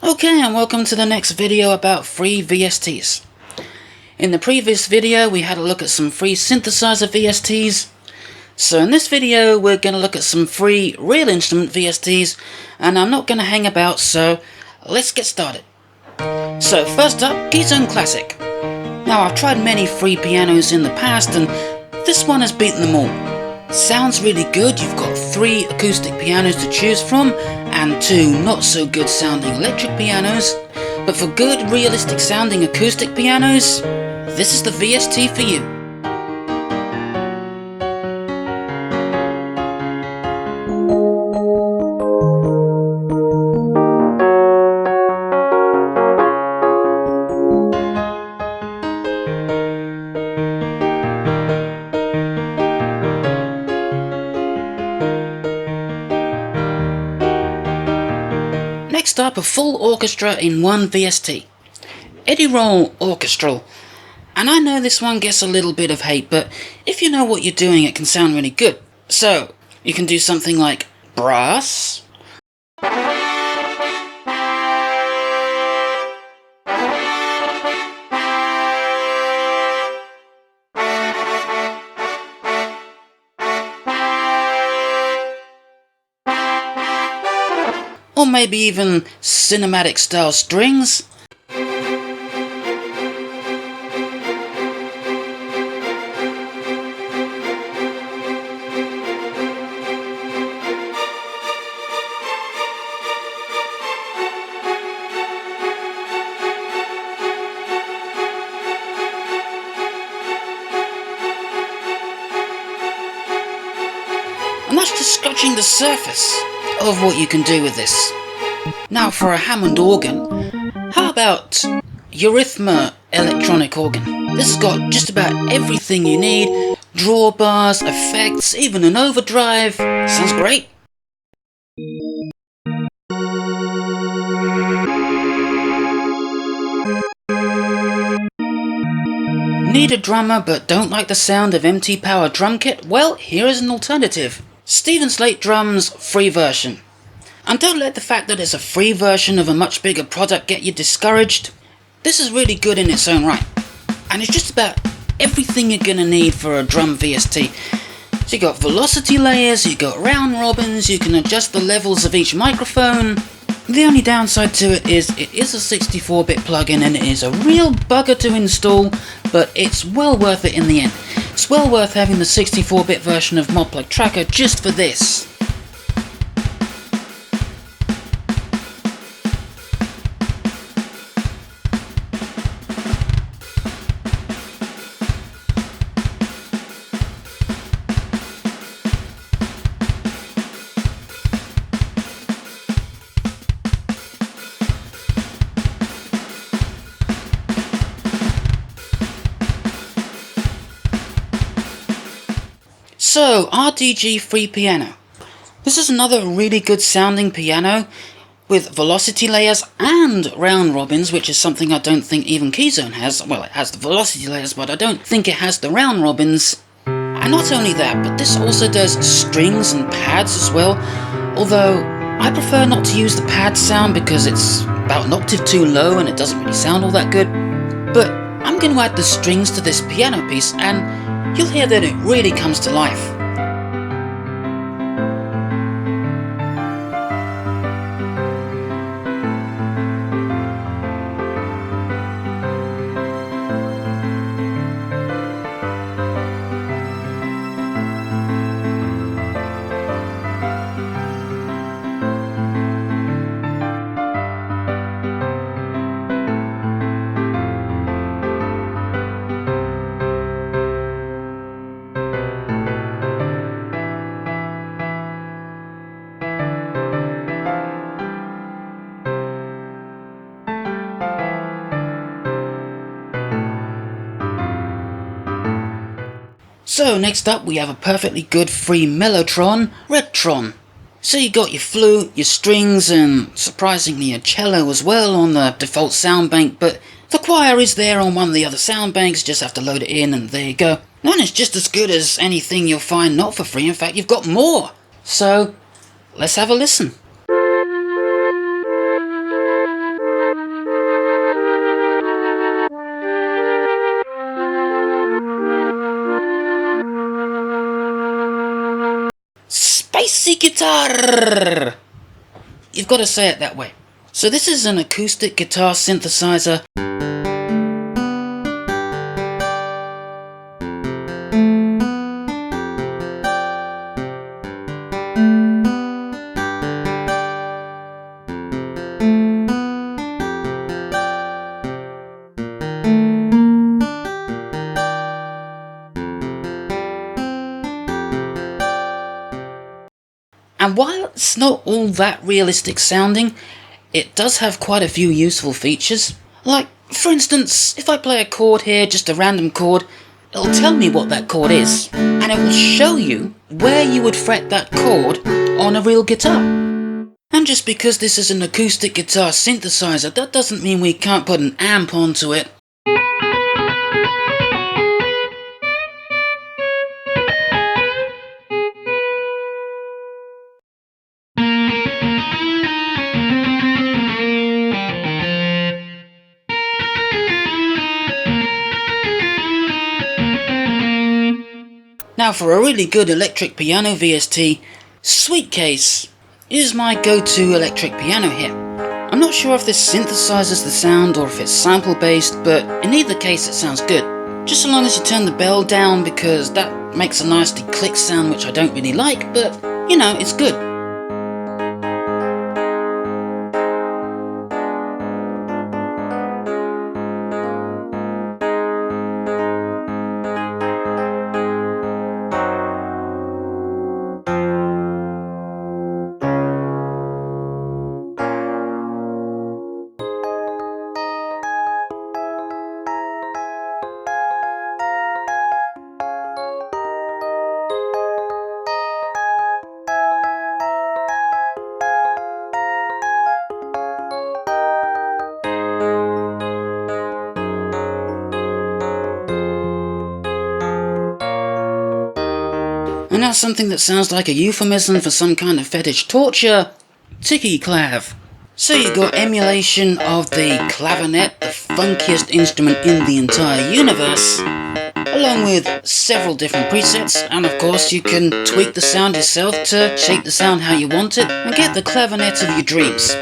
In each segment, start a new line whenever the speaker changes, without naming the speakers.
Okay, and welcome to the next video about free VSTs. In the previous video we had a look at some free synthesizer VSTs. So in this video we're going to look at some free real instrument VSTs, and I'm not going to hang about, so let's get started. So first up, Keyzone Classic. Now I've tried many free pianos in the past and this one has beaten them all. Sounds really good. You've got 3 acoustic pianos to choose from and 2 not so good sounding electric pianos, but for good realistic sounding acoustic pianos, this is the VST for you. Next up, a full orchestra in one VST. Eddie Roll Orchestral. And I know this one gets a little bit of hate, but if you know what you're doing it can sound really good. So, you can do something like brass, or maybe even cinematic style strings. And that's just scratching the surface of what you can do with this. Now for a Hammond organ, how about Eurythma electronic organ? This has got just about everything you need, drawbars, effects, even an overdrive. Sounds great. Need a drummer but don't like the sound of MT Power drum kit? Well, here is an alternative. Slate drums free version. And don't let the fact that it's a free version of a much bigger product get you discouraged. This is really good in its own right. And it's just about everything you're going to need for a drum VST. So you got velocity layers, you got round robins, you can adjust the levels of each microphone. The only downside to it is a 64-bit plugin and it is a real bugger to install, but it's well worth it in the end. It's well worth having the 64-bit version of Mlife Tracker just for this. So, Rtg Free Piano. This is another really good sounding piano with velocity layers and round robins, which is something I don't think even Keyzone has. Well, it has the velocity layers, but I don't think it has the round robins. And not only that, but this also does strings and pads as well, although I prefer not to use the pad sound because it's about an octave too low and it doesn't really sound all that good. But I'm going to add the strings to this piano piece and you'll hear that it really comes to life. So next up we have a perfectly good free Mellotron, Rtg. So you got your flute, your strings, and surprisingly a cello as well on the default sound bank, but the choir is there on one of the other sound banks, just have to load it in and there you go. And it's just as good as anything you'll find not for free, in fact you've got more. So let's have a listen. Easy guitar! You've got to say it that way. So this is an acoustic guitar synthesizer. And while it's not all that realistic sounding, it does have quite a few useful features. Like, for instance, if I play a chord here, just a random chord, it'll tell me what that chord is, and it will show you where you would fret that chord on a real guitar. And just because this is an acoustic guitar synthesizer, that doesn't mean we can't put an amp onto it. Now for a really good electric piano VST, Sweetcase is my go-to electric piano here. I'm not sure if this synthesizes the sound or if it's sample based, but in either case it sounds good. Just so long as you turn the bell down, because that makes a nasty click sound which I don't really like, but you know, it's good. And now something that sounds like a euphemism for some kind of fetish torture, ticky clav. So you got emulation of the clavinet, the funkiest instrument in the entire universe, along with several different presets, and of course you can tweak the sound yourself to shape the sound how you want it, and get the clavinet of your dreams.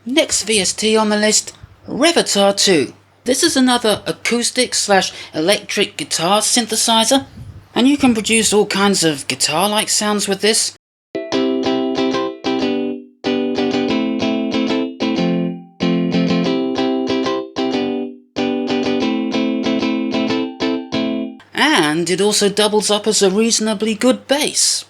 Next VST on the list, Revertar 2. This is another acoustic/electric guitar synthesizer, and you can produce all kinds of guitar-like sounds with this. And it also doubles up as a reasonably good bass.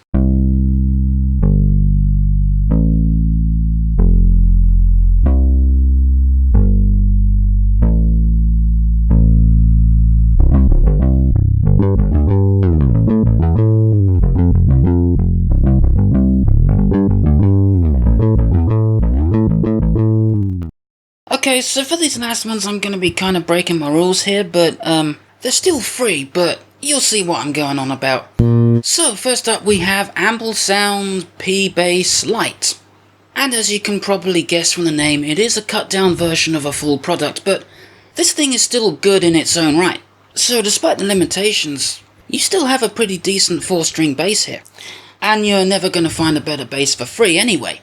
Okay, so for these last ones I'm going to be kind of breaking my rules here, but they're still free, but you'll see what I'm going on about. So first up we have Ample Sound P Bass Lite. And as you can probably guess from the name, it is a cut down version of a full product, but this thing is still good in its own right. So despite the limitations, you still have a pretty decent 4-string bass here. And you're never going to find a better bass for free anyway.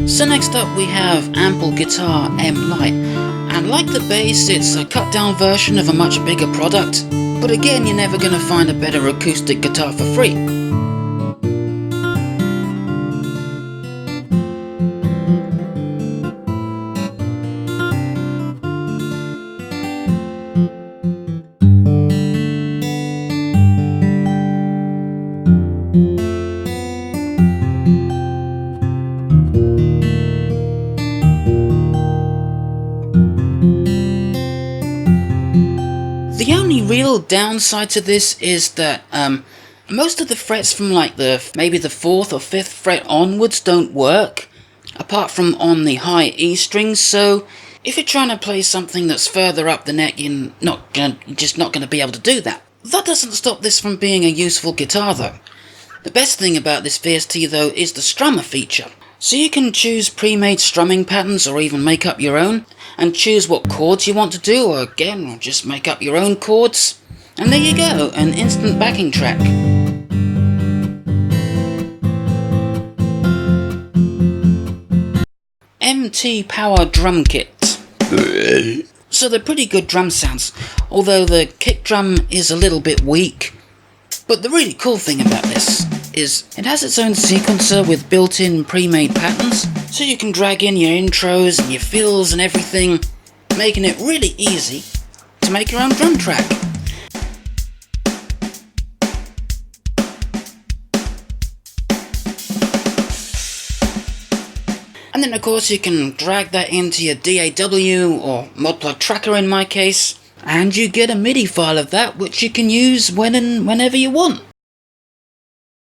So next up we have Ample Guitar Mlife, And like the bass, it's a cut down version of a much bigger product, but again, you're never going to find a better acoustic guitar for free. The only real downside to this is that most of the frets from like maybe the 4th or 5th fret onwards don't work, apart from on the high E strings, so if you're trying to play something that's further up the neck, you're just not going to be able to do that. That doesn't stop this from being a useful guitar though. The best thing about this VST though is the Strummer feature. So you can choose pre-made strumming patterns or even make up your own, and choose what chords you want to do, or again, just make up your own chords. And there you go, an instant backing track. MT Power Drum Kit. So they're pretty good drum sounds, although the kick drum is a little bit weak. But the really cool thing about this is it has its own sequencer with built-in pre-made patterns, so you can drag in your intros and your fills and everything, making it really easy to make your own drum track. And then of course you can drag that into your DAW or Modplug Tracker in my case, and you get a MIDI file of that which you can use when and whenever you want.